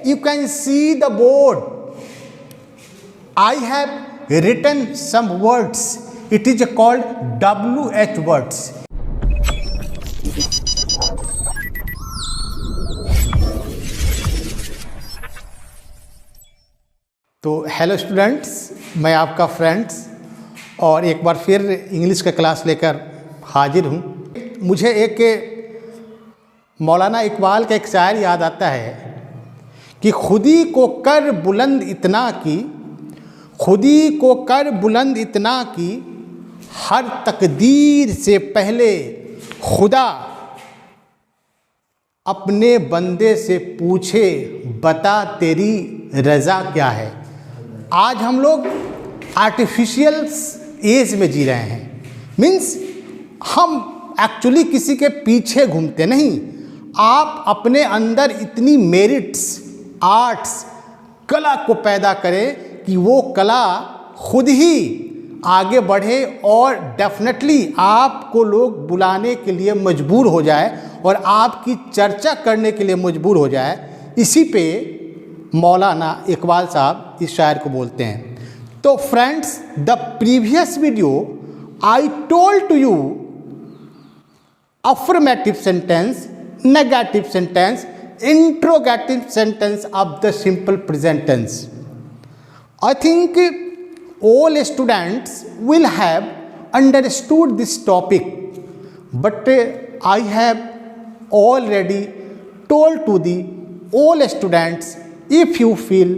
you can see the board. I have written some words. It is called WH words. तो hello students, मैं आपका friends और एक बार फिर इंग्लिश का क्लास लेकर हाजिर हूँ। मुझे एक मौलाना इकबाल का एक शायर याद आता है कि खुदी को कर बुलंद इतना की, खुदी को कर बुलंद इतना की, हर तकदीर से पहले खुदा अपने बंदे से पूछे बता तेरी रज़ा क्या है। आज हम लोग आर्टिफिशियल एज में जी रहे हैं। मीन्स हम एक्चुअली किसी के पीछे घूमते नहीं। आप अपने अंदर इतनी मेरिट्स, आर्ट्स, कला को पैदा करें कि वो कला खुद ही आगे बढ़े और डेफिनेटली आपको लोग बुलाने के लिए मजबूर हो जाए और आपकी चर्चा करने के लिए मजबूर हो जाए। इसी पे मौलाना इकबाल साहब इस शायर को बोलते हैं। तो friends, the previous video I told to you affirmative sentence, negative sentence, interrogative sentence of the simple present tense. I think all students will have understood this topic, but I have already told to the all students, if you feel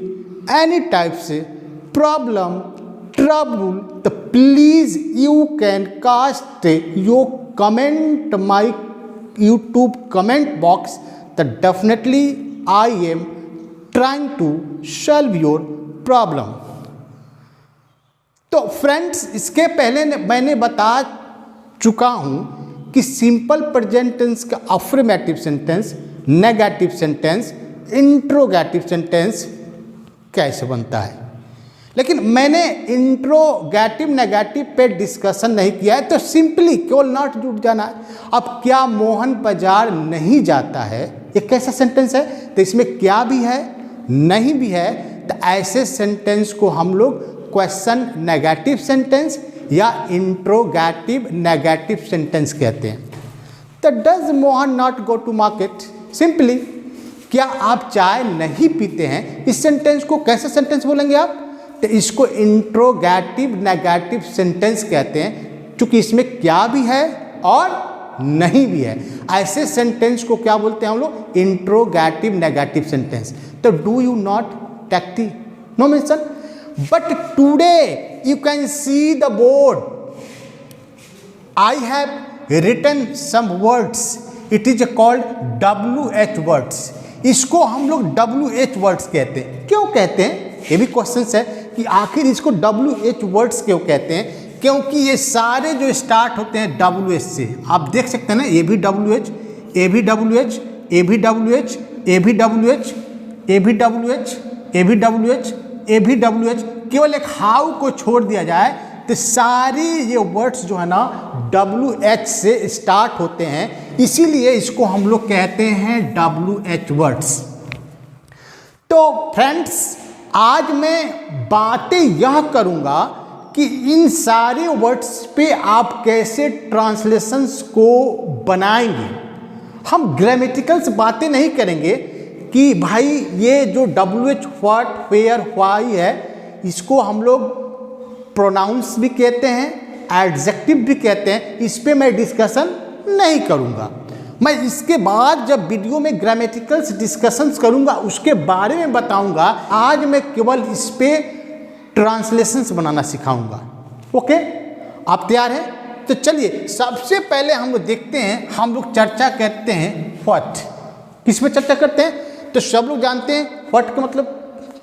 any types problem, trouble, the please you can cast your comment my YouTube comment box. That definitely I am trying to solve your problem. तो friends, इसके पहले मैंने बता चुका हूं कि simple present tense का affirmative sentence, negative sentence, interrogative sentence कैसे बनता है, लेकिन मैंने इंट्रोगेटिव नेगेटिव पे डिस्कशन नहीं किया है। तो सिंपली केवल नॉट जुट जाना है। अब क्या मोहन बाजार नहीं जाता है, ये कैसा सेंटेंस है? तो इसमें क्या भी है, नहीं भी है। तो ऐसे सेंटेंस को हम लोग क्वेश्चन नेगेटिव सेंटेंस या इंट्रोगेटिव नेगेटिव सेंटेंस कहते हैं। तो does Mohan not go to market, simply क्या आप चाय नहीं पीते हैं, इस सेंटेंस को कैसे सेंटेंस बोलेंगे आप? तो इसको इंट्रोगेटिव नेगेटिव सेंटेंस कहते हैं, क्योंकि इसमें क्या भी है और नहीं भी है। ऐसे सेंटेंस को क्या बोलते हैं हम लोग? Interrogative negative sentence. तो do you not take tea, no mention, but today you can see the board. I have written some words. It is called WH words. इसको हम लोग WH words कहते हैं. क्यों कहते हैं? ये भी क्वेश्चन है कि आखिर इसको WH words क्यों कहते हैं? क्योंकि ये सारे जो स्टार्ट होते हैं WH से, आप देख सकते हैं ना, ये भी WH, ये भी WH, ये भी WH, ये भी WH, ये भी WH, ए भी WH, ए भी WH, केवल एक हाउ को छोड़ दिया जाए तो सारी ये वर्ड्स जो है ना WH से स्टार्ट होते हैं, इसीलिए इसको हम लोग कहते हैं WH वर्ड्स. तो फ्रेंड्स, आज मैं बातें यह करूंगा कि इन सारे वर्ड्स पे आप कैसे ट्रांसलेशंस को बनाएंगे. हम ग्रामेटिकल्स बातें नहीं करेंगे कि भाई ये जो WH व्हाट, वेयर, व्हाई है, इसको हम लोग प्रोनाउंस भी कहते हैं, एडजेक्टिव भी कहते हैं. इस पे मैं डिस्कशन नहीं करूँगा. मैं इसके बाद जब वीडियो में ग्रामेटिकल्स डिस्कशंस करूँगा उसके बारे में बताऊँगा. आज मैं केवल इस पे ट्रांसलेशंस बनाना सिखाऊँगा. ओके, आप तैयार हैं? तो चलिए सबसे पहले हम लोग देखते हैं, हम लोग चर्चा करते हैं व्हाट. किस में चर्चा करते हैं? तो सब लोग जानते हैं व्हाट का मतलब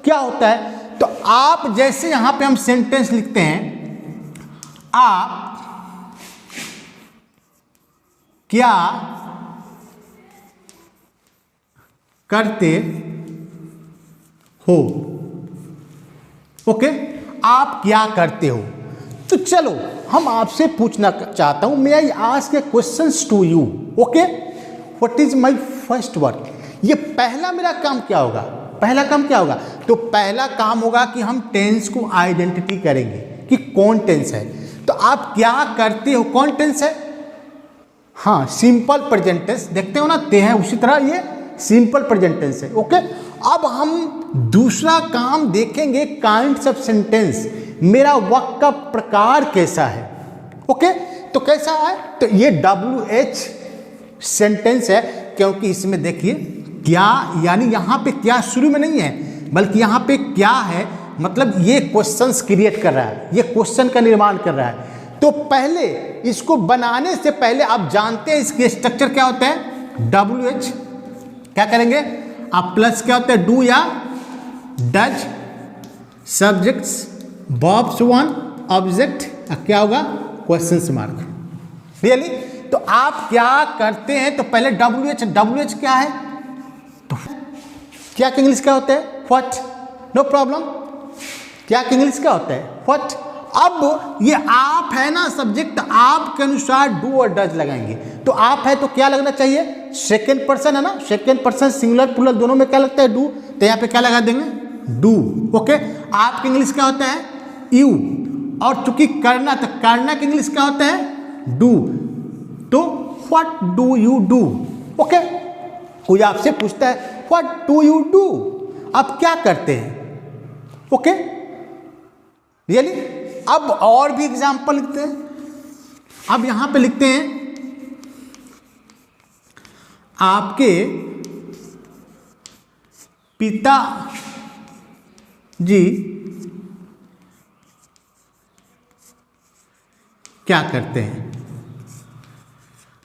क्या होता है. तो आप जैसे यहां पे हम सेंटेंस लिखते हैं, आप क्या करते हो. ओके, आप क्या करते हो. तो चलो हम आपसे पूछना चाहता हूं, may I ask a questions to you. Okay, what is my first work. ये पहला मेरा काम क्या होगा? पहला काम क्या होगा? तो पहला काम होगा कि हम टेंस को आइडेंटिटी करेंगे कि कौन टेंस है। तो आप क्या करते हो, कौन टेंस है? हाँ, सिंपल प्रेजेंट टेंस देखते हो ना, ते है, उसी तरह ये सिंपल प्रेजेंट टेंस है। ओके, अब हम दूसरा काम देखेंगे, काइंड्स ऑफ सेंटेंस, मेरा वाक्य का प्रकार कैसा है। ओके, तो कैसा है? तो ये WH सेंटेंस है, क्योंकि इसमें देखिए क्या, यानी यहाँ पे क्या शुरू में नहीं है, बल्कि यहाँ पे क्या है, मतलब ये क्वेश्चंस क्रिएट कर रहा है, ये क्वेश्चन का निर्माण कर रहा है। तो पहले इसको बनाने से पहले आप जानते हैं इसके स्ट्रक्चर क्या होता है। WH क्या करेंगे आप, प्लस क्या होता है, डू या does, subjects, verbs one, object, क्या होगा, क्वेश्चन मार्क। रियली? तो आप क्या करते हैं, तो पहले WH क्या है, तो क्या के इंग्लिश क्या होता है, व्हाट, नो प्रॉब्लम, क्या के इंग्लिश क्या होता है, व्हाट। अब ये आप है ना सब्जेक्ट, आप के अनुसार डू और डज लगाएंगे। तो आप है तो क्या लगना चाहिए, सेकेंड पर्सन है ना, सेकेंड पर्सन सिंगुलर प्लूरल दोनों में क्या लगता है, डू, तो यहाँ पे क्या लगा देंगे, डू। ओके, आप के इंग्लिश क्या होता है, यू, और चूंकि करना, तो करना के इंग्लिश क्या होता है, डू, तो what do you do. Okay, कोई आपसे पूछता है व्हाट डू यू डू, आप क्या करते हैं। Okay, really? अब और भी एग्जाम्पल लिखते हैं। अब यहां पे लिखते हैं, आपके पिता जी क्या करते हैं।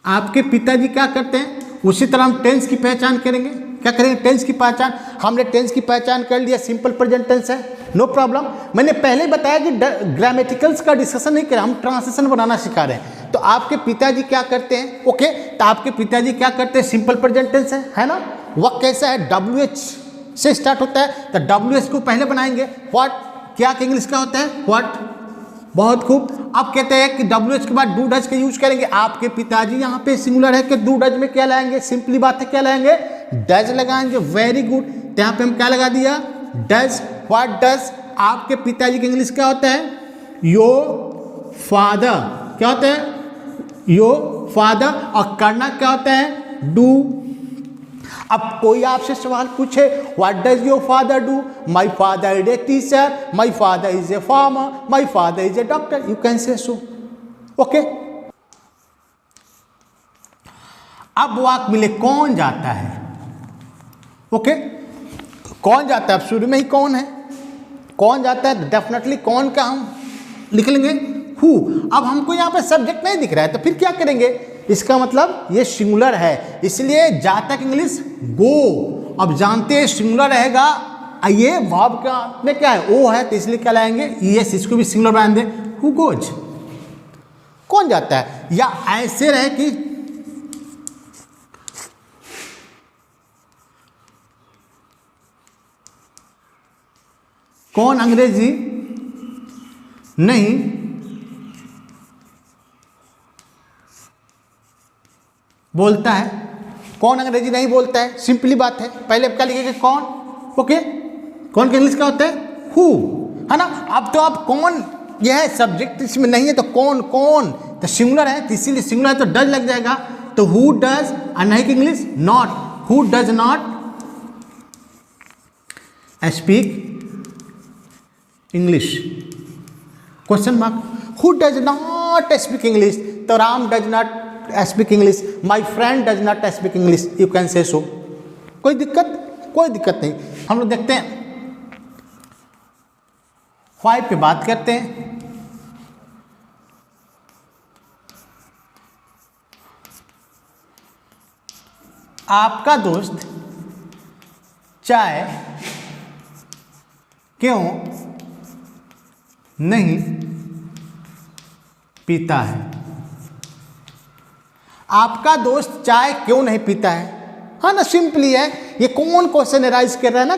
आपके पिताजी क्या करते हैं, उसी तरह हम टेंस की पहचान करेंगे। क्या करेंगे, टेंस की पहचान। हमने टेंस की पहचान कर लिया, सिंपल प्रेजेंट टेंस है, नो प्रॉब्लम। मैंने पहले बताया कि ग्रामेटिकल्स का डिस्कशन नहीं करा, हम ट्रांसलेशन बनाना सिखा रहे हैं। तो आपके पिताजी क्या करते हैं, ओके, तो आपके पिताजी क्या करते हैं, सिंपल प्रेजेंट टेंस है ना। वह कैसा है, WH से स्टार्ट होता है, तो WH को पहले बनाएंगे। व्हाट, क्या के इंग्लिश क्या होता है, व्हाट, बहुत खूब। अब कहते हैं कि WH के बाद डू डज के यूज करेंगे। आपके पिताजी यहाँ पे सिंगुलर है कि डू डज में क्या लाएंगे, सिंपली बात है, क्या लाएंगे, डज लगाएंगे। वेरी गुड, तो यहाँ पे हम क्या लगा दिया, डज। व्हाट डज, आपके पिताजी के इंग्लिश क्या होता है, योर फादर, क्या होता है, योर फादर। और करना क्या होता है, डू। अब कोई आपसे सवाल पूछे, what does your father do, my father is a teacher, my father is a farmer, my father is a doctor, you can say so. Okay, अब वाक्य मिले, कौन जाता है। ओके, कौन जाता है, अब शुरू में ही कौन है, कौन जाता है, डेफिनेटली कौन का हम लिख लेंगे, हु। अब हमको यहाँ पे सब्जेक्ट नहीं दिख रहा है, तो फिर क्या करेंगे, इसका मतलब ये सिंगुलर है, इसलिए जाता की इंग्लिश गो। अब जानते हैं सिंगुलर रहेगा, ये वर्ब का में क्या है, ओ है, तो इसलिए क्या लाएंगे, यस, इसको भी सिंगुलर बना दें, हु गोज, कौन जाता है। या ऐसे रहे कि कौन अंग्रेजी नहीं बोलता है, कौन अंग्रेजी नहीं बोलता है, सिंपली बात है। पहले क्या लिखेंगे, कौन। ओके, कौन का इंग्लिश क्या होता है, हु, है ना। अब तो आप कौन, यह है सब्जेक्ट इसमें नहीं है, तो कौन, कौन तो सिंगुलर है, तो इसीलिए सिंगुलर है तो डज लग जाएगा। तो हु डज, और नहीं की English not, who does not speak English, question mark. Who does not speak English, तो Ram does not speak English, my friend does not speak English, you can say so. कोई दिक्कत नहीं। हम लोग देखते हैं 5 पे बात करते हैं। आपका दोस्त चाय क्यों नहीं पीता है। आपका दोस्त चाय क्यों नहीं पीता है, हाँ ना, सिंपली है। ये कौन क्वेश्चन राइज कर रहा है ना,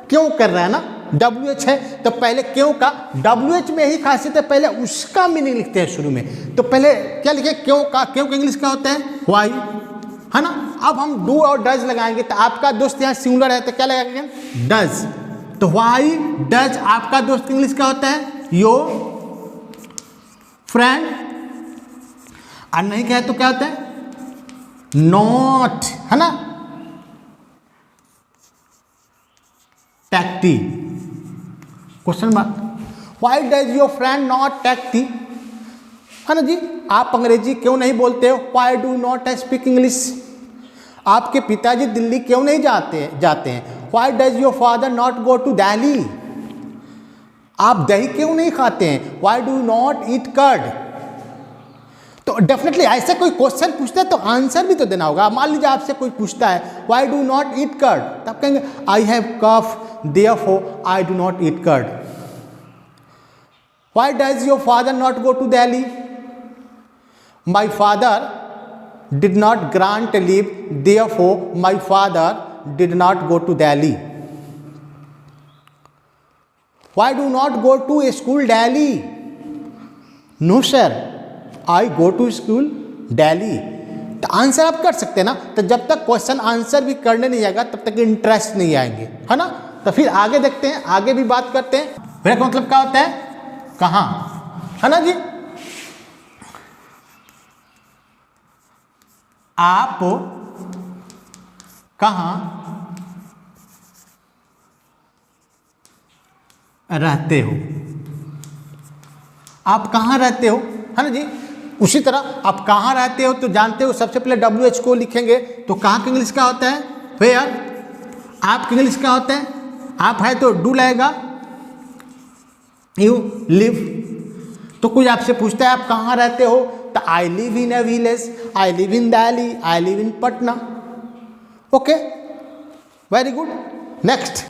क्यों कर रहा है ना, WH है, तो पहले क्यों का, WH में ही खासियत है, पहले उसका मीनिंग लिखते हैं शुरू में। तो पहले क्या लिखे, क्यों का, क्यों का इंग्लिश क्या होता है, वाई, है ना। अब हम डू और डज लगाएंगे, तो आपका दोस्त यहाँ सिंगुलर है तो क्या लगाएंगे, डज। तो व्हाई डज आपका दोस्त इंग्लिश का होता है, योर फ्रेंड। और नहीं कहे तो क्या होता है, नॉट, है ना, take tea. Question mark, why does your friend not take tea, है ना जी। आप अंग्रेजी क्यों नहीं बोलते हो, why do not speak English. आपके पिताजी दिल्ली क्यों नहीं जाते हैं, why does your father not go to Delhi. आप दही क्यों नहीं खाते हैं, why do not eat curd. तो डेफिनेटली ऐसे कोई क्वेश्चन पूछता है तो आंसर भी तो देना होगा। मान लीजिए आपसे कोई पूछता है why do not eat curd, तब कहेंगे I have cough therefore I do not eat curd. Why does your father not go to Delhi, my father did not grant leave, therefore my father did not go to Delhi. Why do not go to school Delhi? No sir, I go to school Delhi. तो answer आप कर सकते हैं ना। तो जब तक question answer भी करने नहीं आएगा तब तक इंटरेस्ट नहीं आएंगे, है ना। तो फिर आगे देखते हैं, आगे भी बात करते हैं। वेयर का मतलब क्या होता है, कहाँ, है ना जी। आप कहाँ रहते हो, आप कहाँ रहते हो, है ना जी। उसी तरह आप कहाँ रहते हो तो जानते हो सबसे पहले WH को लिखेंगे, तो कहाँ का इंग्लिश का होता है, वेयर। आप का इंग्लिश का होता है, आप है तो डू लगेगा, यू लिव। तो कोई आपसे पूछता है आप कहाँ रहते हो, तो I live in a village, I live in Delhi, I live in Patna. Okay, very good. Next,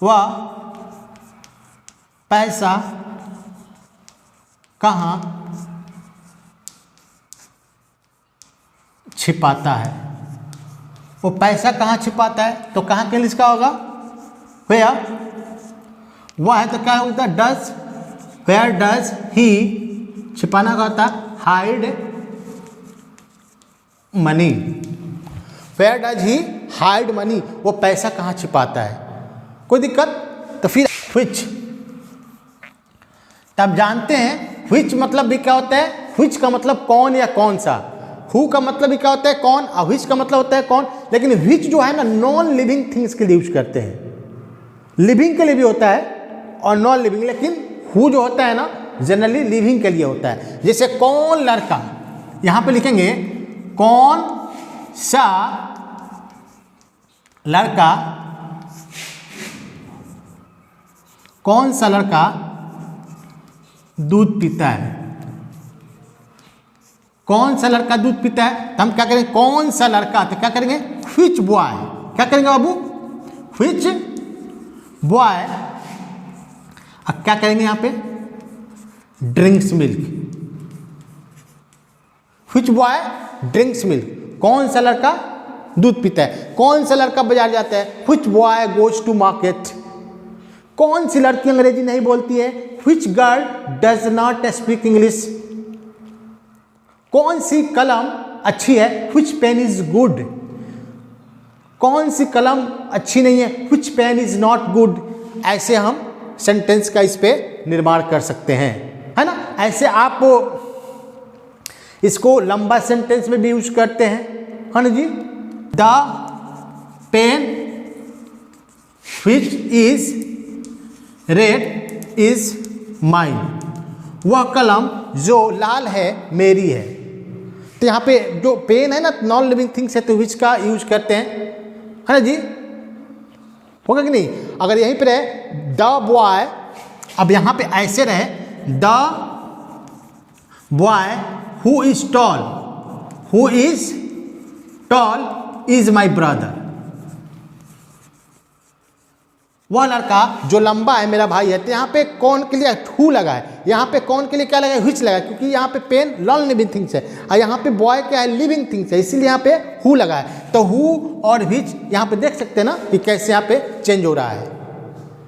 वह पैसा कहाँ छिपाता है, वो पैसा कहाँ छिपाता है, तो कहाँ के इंग्लिश का होगा, वेयर। वह है तो क्या होता है, डज। वेयर डज ही, छिपाना का होता है hide money. Where does he hide money, वो पैसा कहाँ छिपाता है, कोई दिक्कत। तो फिर व्हिच, तब जानते हैं व्हिच मतलब भी क्या होता है, व्हिच का मतलब कौन या कौन सा। हु का मतलब भी क्या होता है, कौन, और व्हिच का मतलब होता है कौन। लेकिन व्हिच जो है ना नॉन लिविंग थिंग्स के लिए यूज करते हैं, लिविंग के लिए भी होता है और नॉन लिविंग। लेकिन हु जो होता है ना जनरली लिविंग के लिए होता है। जैसे कौन लड़का, यहां पे लिखेंगे कौन सा लड़का, कौन सा लड़का दूध पीता है, कौन सा लड़का दूध पीता है। तो हम क्या करेंगे, कौन सा लड़का, तो क्या करेंगे व्हिच बॉय, क्या करेंगे बाबू, व्हिच बॉय। अब क्या करेंगे यहाँ पे, drinks milk, which boy drinks milk. कौन सा लड़का दूध पीता है, कौन सा लड़का बाजार जाता है, which boy goes to market. कौन सी लड़की अंग्रेजी नहीं बोलती है, which girl does not speak English. कौन सी कलम अच्छी है, व्हिच पेन इज गुड। कौन सी कलम अच्छी नहीं है, which pen is not good. ऐसे हम सेंटेंस का इस पे निर्माण कर सकते हैं, है ना। ऐसे आप इसको लंबा सेंटेंस में भी यूज करते हैं, है ना जी। The pen which is red is mine, वह कलम जो लाल है मेरी है। तो यहाँ पे जो पेन है ना नॉन लिविंग थिंग्स है, तो विच का यूज करते हैं, है ना जी। होगा कि नहीं। अगर यहीं पर है द बॉय, अब यहाँ पे ऐसे रहे the boy who is tall, who is tall is my brother. वह लड़का जो लंबा है मेरा भाई है। तो यहाँ पे कौन के लिए हु लगा है, यहाँ पे कौन के लिए क्या लगा है, व्हिच लगा है, क्योंकि यहाँ पे पेन नॉन लिविंग थिंग्स है और यहाँ पे बॉय क्या है, लिविंग थिंग्स है, इसीलिए यहाँ पे हु लगा है। तो हु और व्हिच यहाँ पे देख सकते हैं ना कि कैसे यहाँ पे चेंज हो रहा है।